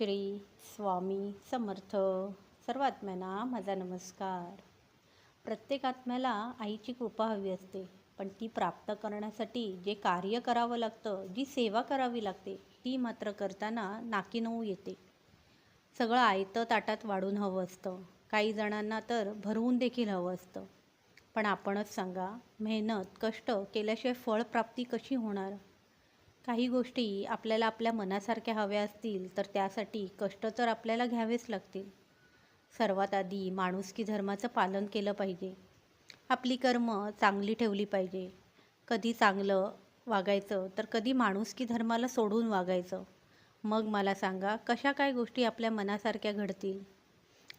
श्री स्वामी समर्थ. सर्व आत्म्यांना माझा नमस्कार. प्रत्येक आत्म्याला आईची कृपा हवी असते, पण ती प्राप्त करण्यासाठी जे कार्य करावं लागतं, जी सेवा करावी लागते, ती मात्र करताना नाकीनऊ येते. सगळं आयतं ताटात वाढून हवं असतं, काही जणांना तर भरवून देखील हवं असतं. पण आपणच सांगा, मेहनत कष्ट केल्याशिवाय फळप्राप्ती कशी होणार? काही गोष्टी आपल्याला आपल्या मनासारख्या हव्या असतील तर त्यासाठी कष्ट तर आपल्याला घ्यावेच लागतील. सर्वात आधी माणुसकी धर्माचं पालन केलं पाहिजे. आपली कर्म चांगली ठेवली पाहिजे. कधी चांगलं वागायचं तर कधी माणुसकी धर्माला सोडून वागायचं. मग मला सांगा, कशा काय गोष्टी आपल्या मनासारख्या घडतील?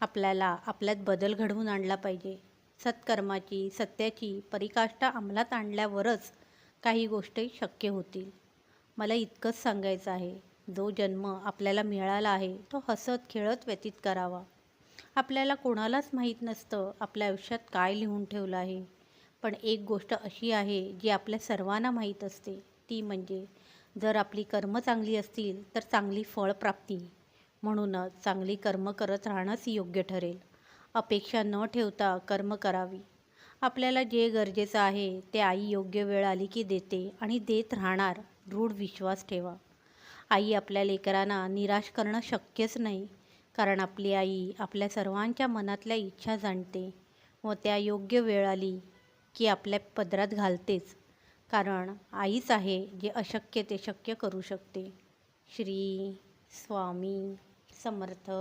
आपल्याला आपल्यात बदल घडवून आणला पाहिजे. सत्कर्माची सत्याची परिकाष्ठा अंमलात आणल्यावरच काही गोष्टी शक्य होतील. मला इतकंच सांगायचं आहे, जो जन्म आपल्याला मिळाला आहे तो हसत खेळत व्यतीत करावा. आपल्याला कोणालाच माहीत नसतं आपल्या आयुष्यात काय लिहून ठेवलं आहे. पण एक गोष्ट अशी आहे जी आपल्या सर्वांना माहीत असते, ती म्हणजे जर आपली कर्म चांगली असतील तर चांगली फळप्राप्ती. म्हणूनच चांगली कर्म करत राहणंच योग्य ठरेल. अपेक्षा न ठेवता कर्म करावी. आपल्याला जे गरजेचं आहे ते आई योग्य वेळ आली की देते आणि देत राहणार, दृढ विश्वास ठेवा. आई आपल्या लेकरांना निराश करणं शक्यच नाही, कारण आपली आई आपल्या सर्वांच्या मनातल्या इच्छा जाणते व त्या योग्य वेळ आली की आपल्या पदरात घालतेच. कारण आईच आहे जे अशक्य ते शक्य करू शकते. श्री स्वामी समर्थ.